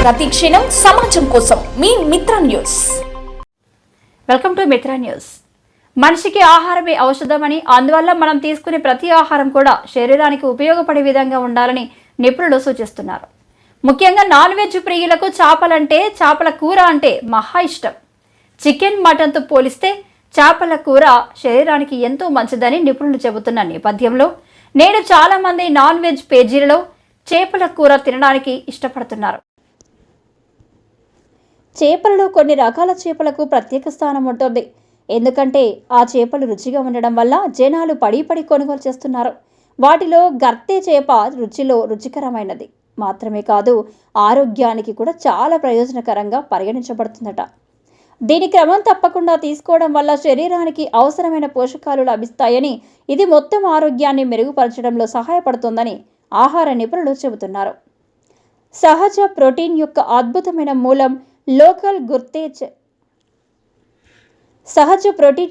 ప్రతి క్షణం సమాజం కోసం మీ మిత్ర న్యూస్. వెల్కమ్ టు మిత్ర న్యూస్. మనిషికి ఆహారమే ఔషధమని, అందువల్ల మనం తీసుకునే ప్రతి ఆహారం కూడా శరీరానికి ఉపయోగపడే విధంగా ఉండాలని నిపుణులు సూచిస్తున్నారు. ముఖ్యంగా నాన్ వెజ్ ప్రియులకు చేపల కూర అంటే మహా ఇష్టం. చికెన్, మటన్తో పోలిస్తే చేపల కూర శరీరానికి ఎంతో మంచిదని నిపుణులు చెబుతున్న నేపథ్యంలో నేడు చాలా మంది నాన్ వెజ్ పేజీలలో చేపల కూర తినడానికి ఇష్టపడుతున్నారు. చేపలలో కొన్ని రకాల చేపలకు ప్రత్యేక స్థానం ఉంటుంది. ఎందుకంటే ఆ చేపలు రుచిగా ఉండడం వల్ల జనాలు పడి కొనుగోలు చేస్తున్నారు. వాటిలో గర్తే చేప రుచిలో రుచికరమైనది మాత్రమే కాదు, ఆరోగ్యానికి కూడా చాలా ప్రయోజనకరంగా పరిగణించబడుతుందట. దీని క్రమం తప్పకుండా తీసుకోవడం వల్ల శరీరానికి అవసరమైన పోషకాలు లభిస్తాయని, ఇది మొత్తం ఆరోగ్యాన్ని మెరుగుపరచడంలో సహాయపడుతుందని ఆహార నిపుణులు చెబుతున్నారు. సహజ ప్రోటీన్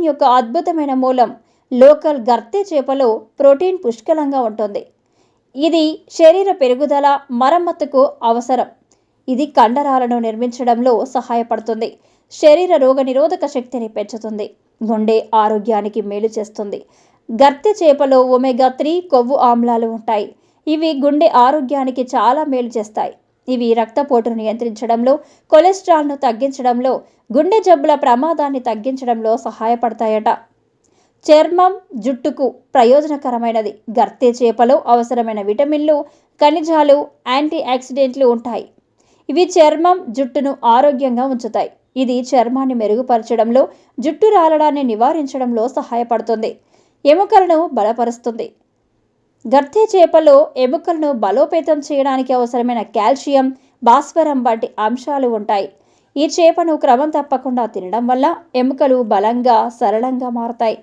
యొక్క అద్భుతమైన మూలం లోకల్ గర్తే చేపలో ప్రోటీన్ పుష్కలంగా ఉంటుంది. ఇది శరీర పెరుగుదల, మరమ్మతుకు అవసరం. ఇది కండరాలను నిర్మించడంలో సహాయపడుతుంది. శరీర రోగనిరోధక శక్తిని పెంచుతుంది. గుండె ఆరోగ్యానికి మేలు చేస్తుంది. గర్తె చేపలో ఒమేగా-3 కొవ్వు ఆమ్లాలు ఉంటాయి. ఇవి గుండె ఆరోగ్యానికి చాలా మేలు చేస్తాయి. ఇవి రక్తపోటును నియంత్రించడంలో, కొలెస్ట్రాల్ను తగ్గించడంలో, గుండె జబ్బుల ప్రమాదాన్ని తగ్గించడంలో సహాయపడతాయట. చర్మం, జుట్టుకు ప్రయోజనకరమైనది. గర్తే చేపలో అవసరమైన విటమిన్లు, ఖనిజాలు, యాంటీ ఆక్సిడెంట్లు ఉంటాయి. ఇవి చర్మం, జుట్టును ఆరోగ్యంగా ఉంచుతాయి. ఇది చర్మాన్ని మెరుగుపరచడంలో, జుట్టు రాలడాన్ని నివారించడంలో సహాయపడుతుంది. ఎముకలను బలపరుస్తుంది. గర్తే చేపలో ఎముకలను బలోపేతం చేయడానికి అవసరమైన కాల్షియం, భాస్వరం వంటి అంశాలు ఉంటాయి. ఈ చేపను క్రమం తప్పకుండా తినడం వల్ల ఎముకలు బలంగా, సరళంగా మారతాయి.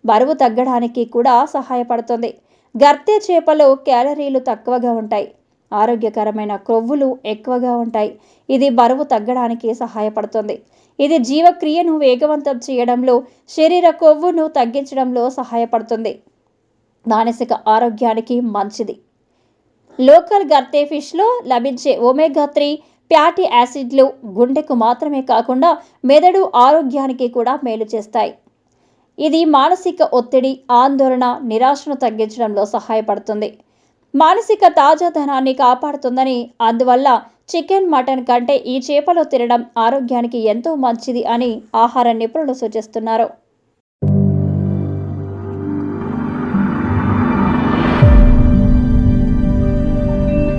బరువు తగ్గడానికి కూడా సహాయపడుతుంది. గర్తే చేపలో క్యాలరీలు తక్కువగా ఉంటాయి. ఆరోగ్యకరమైన కొవ్వులు ఎక్కువగా ఉంటాయి. ఇది బరువు తగ్గడానికి సహాయపడుతుంది. ఇది జీవక్రియను వేగవంతం చేయడంలో, శరీర కొవ్వును తగ్గించడంలో సహాయపడుతుంది. మానసిక ఆరోగ్యానికి మంచిది. లోకల్ గర్తే ఫిష్లో లభించే ఒమేగా-3 ఫ్యాటీ యాసిడ్లు గుండెకు మాత్రమే కాకుండా మెదడు ఆరోగ్యానికి కూడా మేలు చేస్తాయి. ఇది మానసిక ఒత్తిడి, ఆందోళన, నిరాశను తగ్గించడంలో సహాయపడుతుంది. మానసిక తాజాదనాన్ని కాపాడుతుందని, అందువల్ల చికెన్, మటన్ కంటే ఈ చేపలు తినడం ఆరోగ్యానికి ఎంతో మంచిది అని ఆహార నిపుణులు సూచిస్తున్నారు.